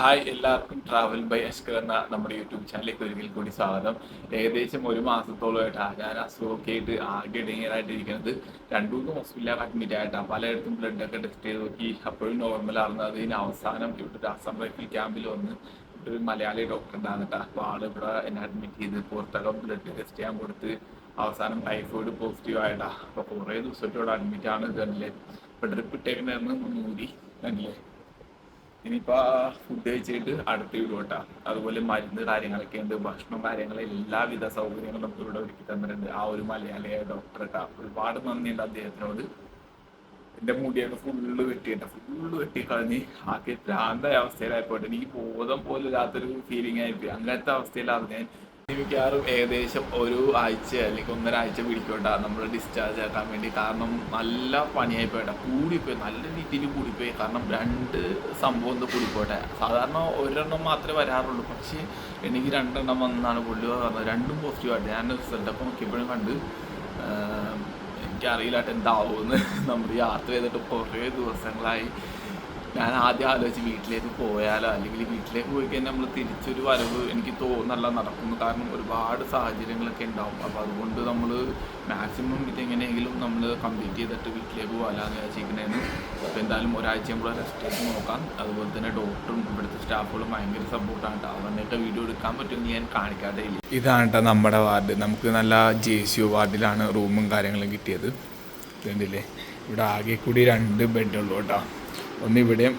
Hi എല്ലാവർക്കും travel by Ashkar എന്ന നമ്മുടെ യൂട്യൂബ് ചാനലിലേക്ക് ഒരിക്കൽ കൂടി സ്വാഗതം. ഏകദേശം ഒരു മാസത്തോളമായിട്ടാണ് ഞാൻ അസുഖമൊക്കെ ആയിട്ട് ആകെ ഇടങ്ങേറായിട്ടിരിക്കുന്നത്. രണ്ടു മൂന്ന് ഹോസ്പിറ്റലിൽ അഡ്മിറ്റ് ആയിട്ടാണ്. പലയിടത്തും ബ്ലഡ് ഒക്കെ ടെസ്റ്റ് ചെയ്ത് നോക്കി, അപ്പോഴും നോർമൽ ആണെന്ന്. അതിന് അവസാനം ഇവിടെ ഒരു അസം റൈഫിൾ ക്യാമ്പിൽ വന്ന് ഒരു മലയാളി ഡോക്ടർ ഉണ്ടാകുന്നുണ്ട്. അപ്പോൾ ആള് ഇവിടെ എന്നെ അഡ്മിറ്റ് ചെയ്ത് പുറത്തകം ബ്ലഡ് ടെസ്റ്റ് ചെയ്യാൻ കൊടുത്ത് അവസാനം ടൈഫോയിഡ് പോസിറ്റീവ് ആയിട്ടാ. അപ്പോൾ കുറേ ദിവസമായിട്ട് ഇവിടെ അഡ്മിറ്റ് ആണ്. ഇതല്ലേ ഇപ്പൊ ഡ്രിപ്പ് ഇട്ടേക്കുന്നതായിരുന്നു 3 അല്ലേ. ഇനിയിപ്പോൾ ഫുഡ് കഴിച്ചിട്ട് അടുത്ത് വിടുവട്ടാ. അതുപോലെ മരുന്ന് കാര്യങ്ങളൊക്കെ ഉണ്ട്, ഭക്ഷണം കാര്യങ്ങൾ എല്ലാവിധ സൗകര്യങ്ങളും നമുക്ക് ഇവിടെ ഒരുക്കി തന്നിട്ടുണ്ട് ആ ഒരു മലയാളിയായ ഡോക്ടർട്ടാ. ഒരുപാട് നന്ദിയുണ്ട് അദ്ദേഹത്തിനോട്. എൻ്റെ മുടിയൊക്കെ ഫുള്ള് വെട്ടി കളഞ്ഞ് ആകെ ഭ്രാന്തായ അവസ്ഥയിലായിപ്പോട്ടെ. എനിക്ക് ബോധം പോലും ഇല്ലാത്തൊരു ഫീലിംഗ് ആയിപ്പോയി. അങ്ങനത്തെ അവസ്ഥയിലാണ് ഞാൻ. മിക്കവാറും ഏകദേശം ഒരു ആഴ്ച അല്ലെങ്കിൽ ഒന്നരാഴ്ച പിടിക്കോട്ടാ നമ്മൾ ഡിസ്ചാർജ് ആക്കാൻ വേണ്ടി. കാരണം നല്ല പണിയായി പോയിട്ടാ, കൂടിപ്പോയി, നല്ല രീതിയിൽ കൂടിപ്പോയി. കാരണം രണ്ട് സംഭവം ഒന്ന് കൂടിപ്പോട്ടെ. സാധാരണ ഒരെണ്ണം മാത്രമേ വരാറുള്ളൂ, പക്ഷേ എനിക്ക് രണ്ടെണ്ണം വന്നാണ് പുള്ളി പറഞ്ഞത്. രണ്ടും പോസിറ്റീവായിട്ട് ഞാൻ റിസൾട്ടൊക്കെ നോക്കിയപ്പോഴും കണ്ട്. എനിക്കറിയില്ലാട്ട് എന്താവുമെന്ന്. നമ്മൾ യാത്ര ചെയ്തിട്ട് കുറേ ദിവസങ്ങളായി. ഞാൻ ആദ്യം ആലോചിച്ച് വീട്ടിലേക്ക് പോയാലോ, അല്ലെങ്കിൽ വീട്ടിലേക്ക് പോയി കഴിഞ്ഞാൽ നമ്മൾ തിരിച്ചൊരു വരവ് എനിക്ക് തോന്നല്ല നടക്കുന്നു. കാരണം ഒരുപാട് സാഹചര്യങ്ങളൊക്കെ ഉണ്ടാവും. അപ്പോൾ അതുകൊണ്ട് നമ്മൾ മാക്സിമം ഇതെങ്ങനെയെങ്കിലും നമ്മൾ കംപ്ലീറ്റ് ചെയ്തിട്ട് വീട്ടിലേക്ക് പോകാമെന്ന് വിചാരിച്ചിരിക്കുന്നതിന്. അപ്പോൾ എന്തായാലും ഒരാഴ്ചയും കൂടെ റെസ്റ്റ് ചെയ്ത് നോക്കാം. അതുപോലെ തന്നെ ഡോക്ടറും ഇവിടുത്തെ സ്റ്റാഫുകളും ഭയങ്കര സപ്പോർട്ടാണ് കേട്ടോ. അവരുടെയൊക്കെ വീഡിയോ എടുക്കാൻ പറ്റുമെങ്കിൽ ഞാൻ കാണിക്കാതെ ഇല്ല. ഇതാണ് കേട്ടോ നമ്മുടെ വാർഡ്. നമുക്ക് നല്ല JCO വാർഡിലാണ് റൂമും കാര്യങ്ങളും കിട്ടിയത്. ഇതുണ്ടല്ലേ, ഇവിടെ ആകെ കൂടി 2 ബെഡുള്ളൂ കേട്ടോ. ഒന്നിവിടെയും.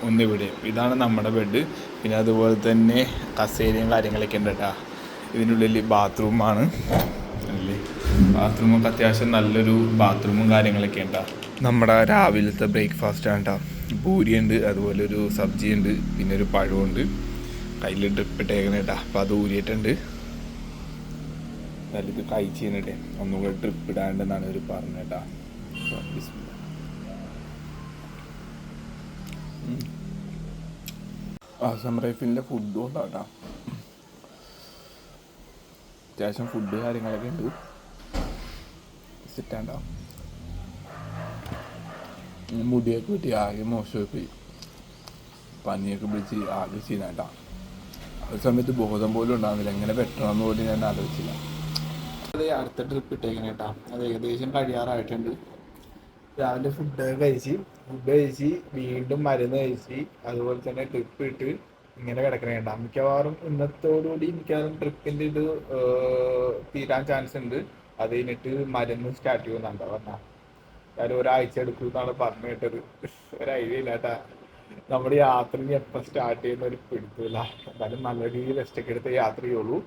ഇതാണ് നമ്മുടെ ബെഡ്. പിന്നെ അതുപോലെ തന്നെ കസേരയും കാര്യങ്ങളൊക്കെ ഉണ്ട് കേട്ടോ. ഇതിനുള്ളിൽ ബാത്റൂമാണ് അല്ലേ. ബാത്റൂമൊക്കെ അത്യാവശ്യം നല്ലൊരു ബാത്റൂമും കാര്യങ്ങളൊക്കെ ഉണ്ടാ. നമ്മുടെ രാവിലത്തെ ബ്രേക്ക്ഫാസ്റ്റ് ആണ് കേട്ടോ. പൂരിയുണ്ട്, അതുപോലെ ഒരു സബ്ജി ഉണ്ട്, പിന്നെ ഒരു പഴമുണ്ട്. കയ്യിൽ ഡ്രിപ്പ് ഇട്ടേക്കണ കേട്ടോ. അപ്പോൾ അത് ഊരിയിട്ടുണ്ട്. ഇത് കഴിച്ചിട്ട് ഒന്നുകൂടെ ഡ്രിപ്പ് ഇടാണ്ടെന്നാണ് ഇവർ പറഞ്ഞത് കേട്ടോ. ആസം റൈഫിലിൻ്റെ ഫുഡും ഉണ്ടാട്ടോ. അത്യാവശ്യം ഫുഡ് കാര്യങ്ങളൊക്കെ ഉണ്ട്. സെറ്റാണ്ടോ. മുടിയൊക്കെ പറ്റി ആകെ മോശമായി പോയി. പനിയൊക്കെ പിടിച്ച് ആകെ ചെയ്യുന്നേട്ടാ. ആ സമയത്ത് ബോധം പോലും ഉണ്ടാകുന്നില്ല. എങ്ങനെ വെട്ടണമെന്ന് പോലും ഞാൻ ആലോചിച്ചില്ല. അത് അടുത്ത ട്രിപ്പ് ഇട്ടേക്കണേട്ടാ. അത് ഏകദേശം കഴിയാറായിട്ടുണ്ട്. രാവിലെ ഫുഡ് കഴിച്ച് വീണ്ടും മരുന്ന് കഴിച്ച് അതുപോലെ തന്നെ ട്രിപ്പ് ഇട്ട് ഇങ്ങനെ കിടക്കണേണ്ട. മിക്കവാറും ഇന്നത്തോടുകൂടി മിക്കവാറും ട്രിപ്പിൻ്റെ ഇത് തീരാൻ ചാൻസ് ഉണ്ട്. അത് കഴിഞ്ഞിട്ട് മരുന്ന് സ്റ്റാർട്ട് ചെയ്യുന്നുണ്ടോ പറഞ്ഞാൽ. കാര്യം ഒരാഴ്ച എടുക്കും എന്നാണ് പറഞ്ഞു കേട്ടത്. ഒരു ഐഡിയ ഇല്ലാട്ടാ. നമ്മുടെ യാത്ര ഇനി എപ്പോൾ സ്റ്റാർട്ട് ചെയ്യുന്ന ഒരു പിടുത്തില്ല. എന്തായാലും നല്ല രീതിയിൽ റെസ്റ്റ് ഒക്കെ എടുത്ത് യാത്ര ചെയ്യുള്ളൂ.